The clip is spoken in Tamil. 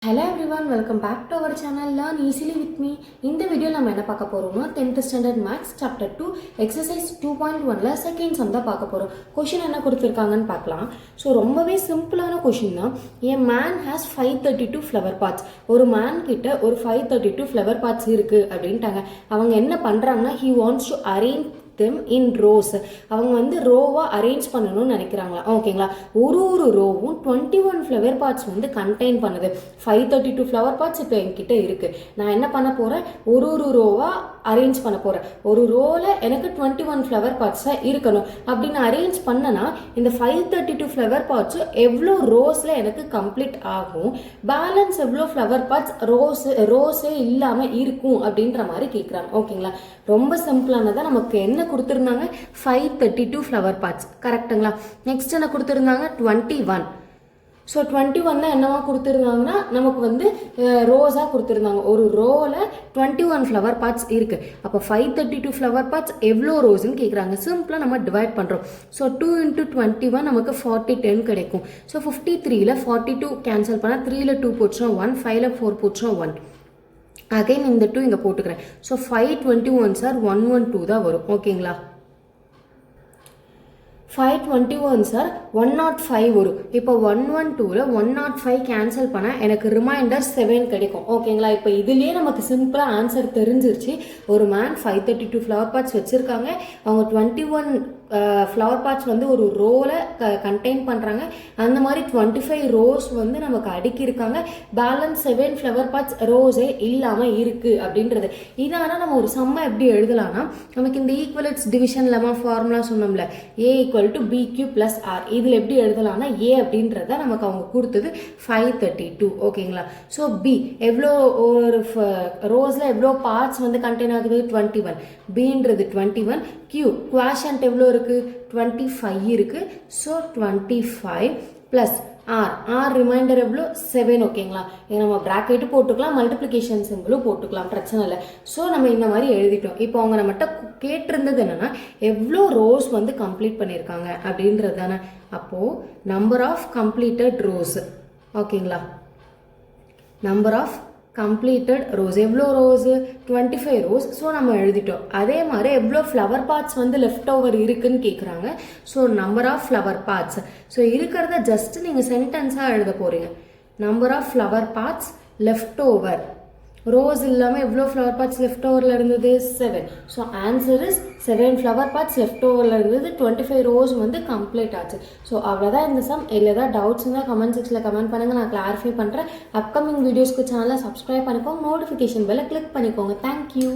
Hello everyone, welcome back to our channel Learn Easily with me. இந்த வீடியோ நம்ம என்ன பார்க்க போறோம்னா 10th standard maths chapter 2 exercise 2.1ல செகண்ட் சம் தான் பார்க்க போறோம். क्वेश्चन என்ன கொடுத்திருக்காங்கன்னு பார்க்கலாம். சோ ரொம்பவே சிம்பிளான क्वेश्चन தான். A man has 532 flower pots. ஒரு man கிட்ட ஒரு 532 flower pots இருக்கு அப்படின்ட்டாங்க. அவங்க என்ன பண்றாங்கன்னா he wants to arrange them in rows. அவங்க வந்து ரோவா அரேஞ்ச் பண்ணணும்னு நினைக்கிறாங்களா ஓகேங்களா. ஒரு ரோவும் 21 ஃப்ளவர் பாட்ஸ் வந்து கண்டெயின் பண்ணுது. 532 ஃப்ளவர் பாட்ஸ் இப்போ என்கிட்ட இருக்கு. நான் என்ன பண்ண போறேன், ஒரு ரோவா அரேஞ்ச் பண்ண போறேன். ஒரு ரோல எனக்கு 21 ஃப்ளவர் பாட்ஸா இருக்கணும் அப்படின்னு அரேஞ்ச் பண்ணனா இந்த 532 ஃப்ளவர் பாட்ஸ் எவ்வளோ ரோஸ்ல எனக்கு கம்ப்ளீட் ஆகும், பேலன்ஸ் எவ்வளோ ஃப்ளவர் பாட்ஸ் ரோஸே இல்லாம இருக்கும் அப்படின்ற மாதிரி கேட்குறாங்க ஓகேங்களா. ரொம்ப சிம்பிளானதா நமக்கு என்ன கொடுத்திருந்தாங்க 532 ஃப்ளவர் பாட்ஸ் கரெக்ட்டுங்களா. நெக்ஸ்ட் என்ன கொடுத்திருந்தாங்க 21. ஸோ 21 தான் என்னவா கொடுத்துருந்தாங்கன்னா நமக்கு வந்து ரோஸாக கொடுத்துருந்தாங்க. ஒரு ரோவில் 21 ஃப்ளவர் பாட்ஸ் இருக்குது. அப்போ 532 ஃப்ளவர் பாட்ஸ் எவ்வளோ ரோஸ்ன்னு கேட்குறாங்க. சிம்பிளாக நம்ம டிவைட் பண்ணுறோம். ஸோ 2 × 21 நமக்கு 40 10 கிடைக்கும். ஸோ 53ல் 42 கேன்சல் பண்ணால் 3ல் 2 போச்சுன்னா 1, 5ல் 4 போச்சுன்னா 1. அகைன் இந்த 2 இங்கே போட்டுக்கிறேன். ஸோ 521 சார் 112 தான் வரும் ஓகேங்களா. 521 சார் 105 வரும். இப்போ 112ல் 105 கேன்சல் பண்ணால் எனக்கு ரிமைண்டர் 7 கிடைக்கும் ஓகேங்களா. இப்போ இதுலேயே நமக்கு சிம்பிளாக ஆன்சர் தெரிஞ்சிருச்சு. ஒரு மேன் 532 ஃப்ளவர் பாட்ஸ் வச்சுருக்காங்க. அவங்க 21 ஃப்ளவர் பாட்ஸ் வந்து ஒரு ரோவில் கண்டெயின் பண்ணுறாங்க. அந்த மாதிரி 25 ரோஸ் வந்து நமக்கு அடுக்கியிருக்காங்க. பேலன்ஸ் 7 ஃப்ளவர் பாட்ஸ் ரோஸே இல்லாமல் இருக்குது அப்படின்றது. இதானா நம்ம ஒரு சம்மை எப்படி எழுதலாம்னா, நமக்கு இந்த ஈக்குவலட்ஸ் டிவிஷன் லெமா ஃபார்முலா சொன்னோம்ல, A = BQ + R. இதில் எப்படி எழுதலாம்னா A அப்படின்றத நமக்கு அவங்க கொடுத்தது 532 ஓகேங்களா. ஸோ B எவ்வளோ ஒரு ரோஸில் எவ்வளோ பார்ட்ஸ் வந்து கண்டெயின் ஆகுது 21, Bன்றது 21, Q குவாஷன்ட் எவ்வளோ இருக்குது 25 இருக்குது. ஸோ 25 ப்ளஸ் ஆர் ரிமைண்டர் எவ்வளோ 7 ஓகேங்களா. நம்ம ப்ராக்கெட்டு போட்டுக்கலாம், மல்டிப்ளிகேஷன் சிம்பிளும் போட்டுக்கலாம், பிரச்சனை இல்லை. ஸோ நம்ம இந்த மாதிரி எழுதிட்டோம். இப்போ அவங்க நம்மகிட்ட கேட்டிருந்தது என்னன்னா எவ்வளோ ரோஸ் வந்து கம்ப்ளீட் பண்ணியிருக்காங்க அப்படின்றது தானே. அப்போது நம்பர் ஆஃப் கம்ப்ளீட்டட் ரோஸ் ஓகேங்களா. நம்பர் ஆஃப் கம்ப்ளீட்டட் ரோஸ் எவ்வளோ ரோஸு 25 ரோஸ். ஸோ நம்ம எழுதிட்டோம். அதே மாதிரி எவ்வளோ ஃப்ளவர் பாட்ஸ் வந்து லெஃப்ட் ஓவர் இருக்குன்னு கேட்குறாங்க. So number of flower pots. So இருக்கிறத ஜஸ்ட் நீங்கள் சென்டென்ஸாக எழுத போகிறீங்க. Number of flower pots left over. Rows இல்லாமல் எவ்வளோ ஃப்ளவர் பாட்ஸ் லெஃப்ட் ஓவரில் இருந்தது 7. So answer is 7 flower pots left ஓவரில் இருந்தது. 25 ரோஸ் வந்து கம்ப்ளீட் ஆச்சு. ஸோ அவ்வளோதான் இந்த சம். இல்லை ஏதாவது டவுட்ஸ் இருந்தால் கமெண்ட் செக்ஷனில் கமெண்ட் பண்ணுங்கள், நான் கிளாரிஃபை பண்ணுறேன். அப்கமிங் வீடியோஸ்க்கு சேனலை சப்ஸ்கிரைப் பண்ணிக்கோங்க, நோட்டிஃபிகேஷன் பெல்லை கிளிக் பண்ணிக்கோங்க. தேங்க்யூ.